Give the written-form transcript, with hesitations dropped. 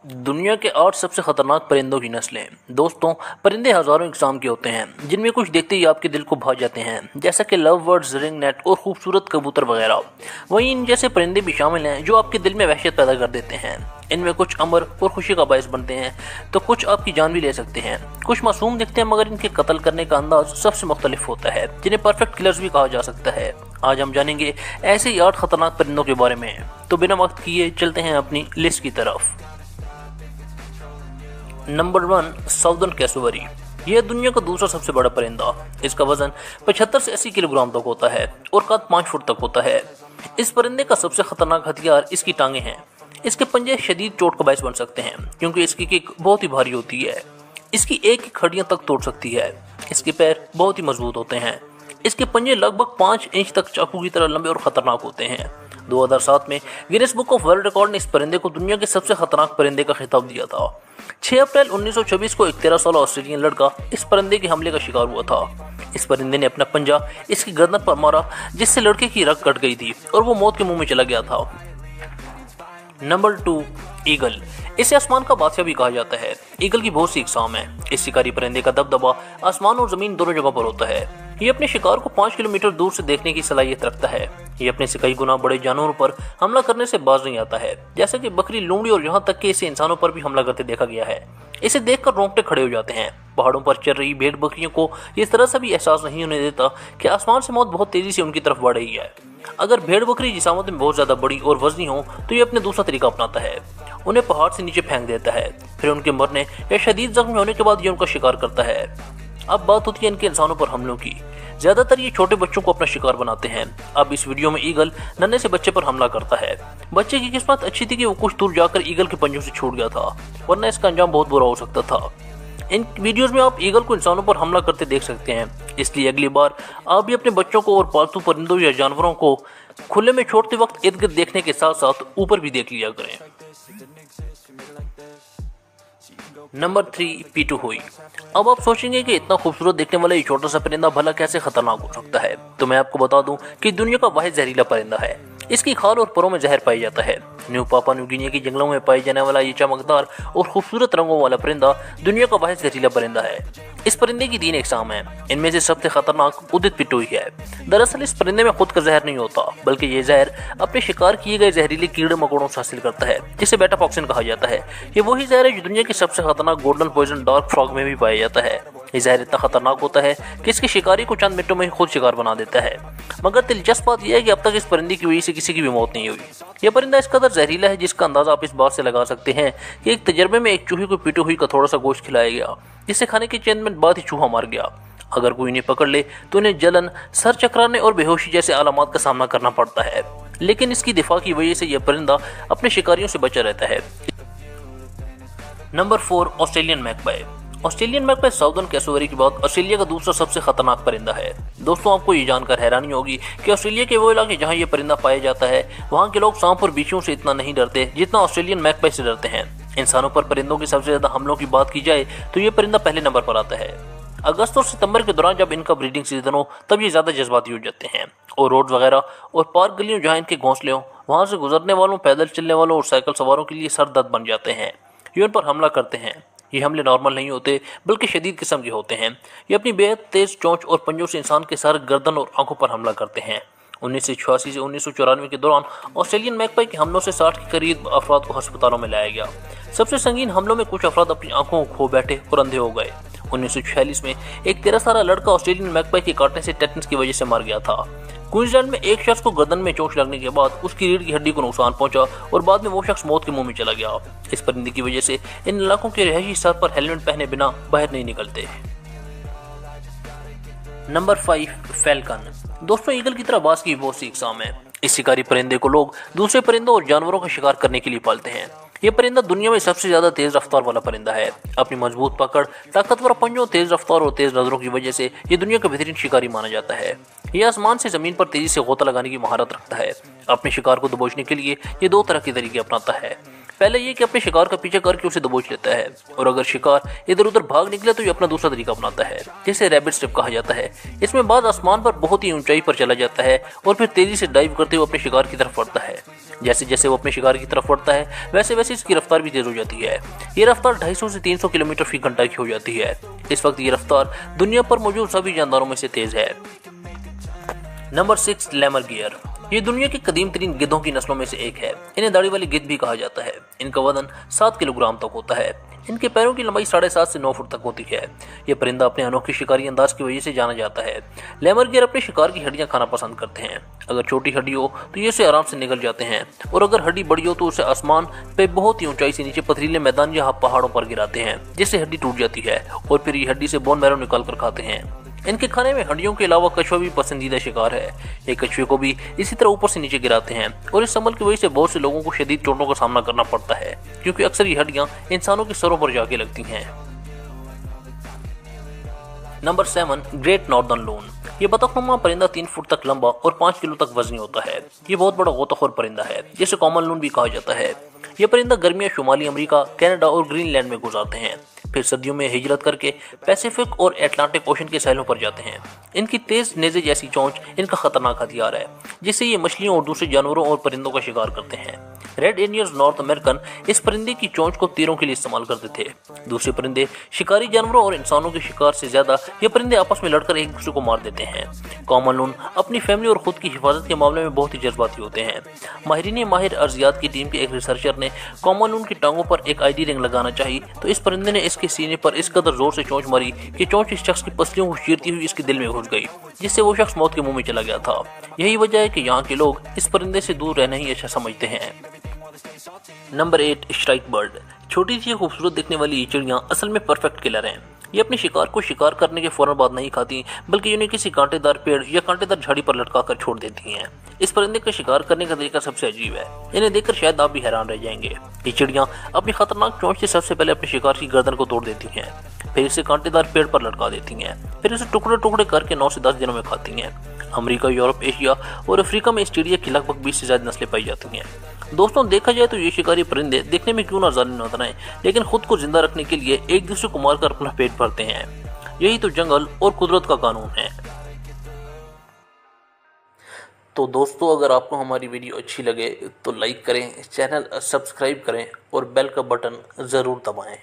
दुनिया के 8 सबसे खतरनाक परिंदों की नस्लें। दोस्तों, परिंदे हजारों इकसाम के होते हैं जिनमें कुछ देखते ही आपके दिल को भा जाते हैं, जैसा कि लव बर्ड्स, रिंग नेट और खूबसूरत कबूतर वगैरह। वहीं इन जैसे परिंदे भी शामिल हैं जो आपके दिल में वहशत पैदा कर देते हैं। इनमें कुछ अमर और खुशी का बायस बनते हैं तो कुछ आपकी जान भी ले सकते हैं। कुछ मासूम दिखते हैं मगर इनके कत्ल करने का अंदाज सबसे मुख्तलिफ होता है, जिन्हें परफेक्ट किलर्स भी कहा जा सकता है। आज हम जानेंगे ऐसे ही 8 खतरनाक परिंदों के बारे में। तो बिना वक्त किए चलते हैं अपनी लिस्ट की तरफ। Number 1, southern cassowary. यह दुनिया का दूसरा सबसे बड़ा परिंदा। इसका वजन 75 से 80 किलोग्राम तक होता है और कद 5 फुट तक होता है। इस परिंदे का सबसे खतरनाक हथियार इसकी टांगे हैं। इसके पंजे शदीद चोट का बायस बन सकते हैं क्योंकि इसकी किक बहुत ही भारी होती है। इसकी एक हड्डियां तक तोड़ सकती है। इसके पैर बहुत ही मजबूत होते हैं। इसके पंजे लगभग 5 इंच तक चाकू की तरह लंबे और खतरनाक होते हैं। 2007 में Guinness book of world record ने इस परिंदे को दुनिया के सबसे खतरनाक परिंदे का खिताब दिया था। 6 अप्रैल 1926 को एक 13 साल ऑस्ट्रेलियन लड़का इस परिंदे के हमले का शिकार हुआ था। इस परिंदे ने अपना पंजा इसकी गर्दन पर मारा, जिससे लड़के की रग कट गई थी और वो मौत के मुंह में चला गया था। Number 2, eagle. इसे आसमान का बादशाह भी कहा जाता है। ईगल की बहुत सी इकसाम है। इस शिकारी परिंदे का दबदबा आसमान और जमीन दोनों जगह पर होता है। ये अपने शिकार को 5 किलोमीटर दूर से देखने की सलाहियत रखता है। ये अपने से कई गुना बड़े जानवरों पर हमला करने से बाज नहीं आता है, जैसे कि बकरी, लोमड़ी और यहाँ तक कि इसे इंसानों पर भी हमला करते देखा गया है। इसे देखकर रोंगटे खड़े हो जाते हैं। पहाड़ों पर चल रही भेड़ बकरियों को इस तरह से भी एहसास नहीं होने देता कि आसमान से मौत बहुत तेजी से उनकी तरफ बढ़ रही है। अगर भेड़ बकरी जिसामत में बहुत ज्यादा बड़ी और वजनी हो तो ये अपने दूसरा तरीका अपनाता है। उन्हें पहाड़ से नीचे फेंक देता है, फिर उनके मरने या शदीद जख्मी होने के बाद ये उनका शिकार करता है। अब बात होती है इनके इंसानों पर हमलों की। ज्यादातर ये छोटे बच्चों को अपना शिकार बनाते हैं। अब इस वीडियो में ईगल नन्हे से बच्चे पर हमला करता है। बच्चे की किस्मत अच्छी थी कि वो कुछ दूर जाकर ईगल के पंजों से छूट गया था, वरना इसका अंजाम बहुत बुरा हो सकता था। इन वीडियोस में आप ईगल को इंसानों पर हमला करते देख सकते हैं, इसलिए अगली बार आप भी अपने बच्चों को और पालतू परिंदों या जानवरों को खुले में छोड़ते वक्त इर्द गिर्द देखने के साथ साथ ऊपर भी देख लिया करें। नंबर 3, पीटू हुई। अब आप सोचेंगे कि इतना खूबसूरत देखने वाला ये छोटा सा परिंदा भला कैसे खतरनाक हो सकता है, तो मैं आपको बता दूं कि दुनिया का वाहिद जहरीला परिंदा है। इसकी खाल और परों में जहर पाया जाता है। न्यू पापा न्यू गिनिया की जंगलों में पाए जाने वाला ये चमकदार और खूबसूरत रंगों वाला परिंदा दुनिया का वाहिद जहरीला परिंदा है। इस परिंदे की 3 इकसाम है। इनमें से सबसे खतरनाक उदित पिटोई है। दरअसल इस परिंदे में खुद का जहर नहीं होता, बल्कि ये जहर अपने शिकार किए गए जहरीले कीड़े मकोड़ों से हासिल करता है, जिसे बेटा टॉक्सिन कहा जाता है। ये वही जहर है जो दुनिया की सबसे खतरनाक गोल्डन पॉइजन डार्क फ्रॉग में भी पाया जाता है। ये जहर इतना खतरनाक होता है कि इसके शिकारी को चंद मिनटों में ही खुद शिकार बना देता है। मगर दिलचस्प बात यह है कि अब तक इस परिंदे की वजह से किसी की भी मौत नहीं हुई। यह परिंदा इस कदर जहरीला है जिसका अंदाजा आप इस बात से लगा सकते हैं कि एक तजर्बे में एक चूहे को पीटे हुई का थोड़ा सा गोश्त खिलाया गया, जिसे खाने के चंद मिनट बाद ही चूहा मार गया। अगर कोई इन्हें पकड़ ले तो इन्हें जलन, सर चकराने और बेहोशी जैसे आलामात का सामना करना पड़ता है, लेकिन इसकी दिफा की वजह से यह परिंदा अपने शिकारियों से बचा रहता है। Number 4, Australian magpie. Australian magpie southern cassowary के बाद ऑस्ट्रेलिया का दूसरा सबसे खतरनाक परिंदा है। दोस्तों, आपको ये जानकर हैरानी होगी कि ऑस्ट्रेलिया के वो इलाके जहां ये परिंदा पाया जाता है वहां के लोग सांप और बिच्छुओं से इतना नहीं डरते जितना ऑस्ट्रेलियन मैकपाई से डरते हैं। इंसानों पर परिंदों के सबसे ज्यादा हमलों की बात की जाए तो ये परिंदा पहले नंबर पर आता है। अगस्त और सितंबर के दौरान जब इनका ब्रीडिंग सीजन हो तब ये ज्यादा जज्बाती हो जाते हैं और रोड वगैरह और पार्क गलियों जहाँ इनके घोंसले हो वहां से गुजरने वालों, पैदल चलने वालों और साइकिल सवारों के लिए सरदर्द बन जाते हैं। ये उन पर हमला करते हैं। ये हमले नॉर्मल नहीं होते बल्कि शदीद किस्म के होते हैं। ये अपनी बेहद तेज चोंच और पंजों से इंसान के सर, गर्दन और आंखों पर हमला करते हैं। 1986 से 1994 के दौरान ऑस्ट्रेलियन मैकपाई के हमलों से 60 के करीब अफराद को अस्पतालों में लाया गया। सबसे संगीन हमलों में कुछ अफराद अपनी आंखों को खो बैठे और अंधे हो गए। 1946 में एक 13 साल लड़का ऑस्ट्रेलियन मैकपाई के काटने से टेटनस की वजह से मर गया था। क्वींसलैंड में एक शख्स को गर्दन में चोट लगने के बाद उसकी रीढ़ की हड्डी को नुकसान पहुंचा और बाद में वो शख्स मौत के मुंह में चला गया। इस परिंदे की वजह से इन इलाकों के रहायशी सर पर हेलमेट पहने बिना बाहर नहीं निकलते। Number 5, falcon. दोस्तों, ईगल की तरह बाज की बहुत सी इकसाम है। इस शिकारी परिंदे को लोग दूसरे परिंदों और जानवरों का शिकार करने के लिए पालते हैं। यह परिंदा दुनिया में सबसे ज्यादा तेज रफ्तार वाला परिंदा है। अपनी मजबूत पकड़, ताकतवर पंजों, तेज रफ्तार और तेज नजरों की वजह से ये दुनिया का बेहतरीन शिकारी माना जाता है। यह आसमान से जमीन पर तेजी से गोता लगाने की महारत रखता है। अपने शिकार को दबोचने के लिए ये 2 तरह के तरीके अपनाता है। पहले ये कि अपने शिकार का पीछा करके उसे दबोच लेता है, और अगर शिकार इधर उधर भाग निकले तो ये अपना दूसरा तरीका अपनाता है, जिसे रैबिट स्टेप कहा जाता है। इसमें बाद आसमान पर बहुत ही ऊंचाई पर चला जाता है और फिर तेजी से डाइव करते हुए अपने शिकार की तरफ बढ़ता है। जैसे जैसे वो अपने शिकार की तरफ बढ़ता है वैसे वैसे इसकी रफ्तार भी तेज हो जाती है। ये रफ्तार 250 से 300 किलोमीटर फी घंटा की हो जाती है। इस वक्त ये रफ्तार दुनिया पर मौजूद सभी जानदारों में से तेज है। नंबर 6, लेमर गियर। ये दुनिया की कदीम तरीन गिद्धों की नस्लों में से एक है। इन्हें दाढ़ी वाली गिद्ध भी कहा जाता है। इनका वजन 7 किलोग्राम तक होता है। इनके पैरों की लंबाई 7.5 से 9 फुट तक होती है। यह परिंदा अपने अनोखी शिकारी अंदाज की वजह से जाना जाता है। लेमर गियर अपने शिकार की हड्डियां खाना पसंद करते हैं। अगर छोटी हड्डी हो तो ये उसे आराम से निगल जाते हैं, और अगर हड्डी बड़ी हो तो उसे आसमान पे बहुत ही ऊंचाई से नीचे पथरीले मैदान या पहाड़ों पर गिराते हैं, जिससे हड्डी टूट जाती है और फिर ये हड्डी से बोन मैरो निकाल कर खाते हैं। इनके खाने में हड्डियों के अलावा कछुआ भी पसंदीदा शिकार है। ये कछुए को भी इसी तरह ऊपर से नीचे गिराते हैं, और इस संभल की वजह से बहुत से लोगों को शदीद चोटों का सामना करना पड़ता है, क्योंकि अक्सर ये हड्डियां इंसानों के सरों पर जाके लगती हैं। Number 7, great northern loan. ये बतखनुमा परिंदा 3 फुट तक लंबा और 5 किलो तक वजनी होता है। ये बहुत बड़ा गोताखोर परिंदा है, जिसे कॉमन लोन भी कहा जाता है। यह परिंदा गर्मियां शुमाली अमेरिका, कनाडा और ग्रीनलैंड में गुजारते हैं, फिर सर्दियों में हिजरत करके पैसिफिक और अटलांटिक ओशन के साहिलों पर जाते हैं। इनकी तेज नेज़े जैसी चोंच इनका खतरनाक हथियार है, जिससे ये मछलियों और दूसरे जानवरों और परिंदों का शिकार करते हैं। रेड इंडियंस नॉर्थ अमेरिकन इस परिंदे की चोंच को तीरों के लिए इस्तेमाल करते थे। दूसरे परिंदे शिकारी जानवरों और इंसानों के शिकार से ज्यादा ये परिंदे आपस में लड़कर एक दूसरे को मार देते हैं। कॉमन लोन अपनी फैमिली और खुद की हिफाजत के मामले में बहुत ही जज्बाती होते हैं। माहिर अर्जियात की टीम के एक रिसर्चर ने कॉमन लोन की टांगों पर एक आईडी रिंग लगाना चाहिए, तो इस परिंदे ने इसके सीने पर इस कदर जोर से चोंच मारी कि चोंच इस शख्स की पसलियों को चीरती हुई इसके दिल में घुस गई, जिससे वो शख्स मौत के मुंह में चला गया था। यही वजह है कि यहाँ के लोग इस परिंदे से दूर रहना ही अच्छा समझते हैं। Number 8, strike bird. छोटी सी खूबसूरत दिखने वाली ये चिड़ियां असल में परफेक्ट किलर हैं। ये अपने शिकार को शिकार करने के फौरन बाद नहीं खाती, बल्कि उन्हें किसी कांटेदार पेड़ या कांटेदार झाड़ी पर लटका कर छोड़ देती हैं। इस परिंदे का शिकार करने का तरीका सबसे अजीब है। इन्हें देखकर शायद आप भी हैरान रह जाएंगे। ये चिड़ियां अपनी खतरनाक चोंच से सबसे पहले अपने शिकार की गर्दन को तोड़ देती हैं, फिर इसे कांटेदार पेड़ पर लटका देती हैं, फिर इसे टुकड़े टुकड़े करके 9 से 10 दिनों में खाती हैं। अमेरिका, यूरोप, एशिया और अफ्रीका में इस चिड़िया की लगभग 20 से ज्यादा नस्लें पाई जाती हैं। दोस्तों, देखा जाए तो ये शिकारी परिंदे देखने में क्यों ना जालिम नजर आए, लेकिन खुद को जिंदा रखने के लिए एक दूसरे को मारकर अपना पेट भरते हैं। यही तो जंगल और कुदरत का कानून है। तो दोस्तों, अगर आपको हमारी वीडियो अच्छी लगे तो लाइक करें, चैनल सब्सक्राइब करें और बेल का बटन ज़रूर दबाएं।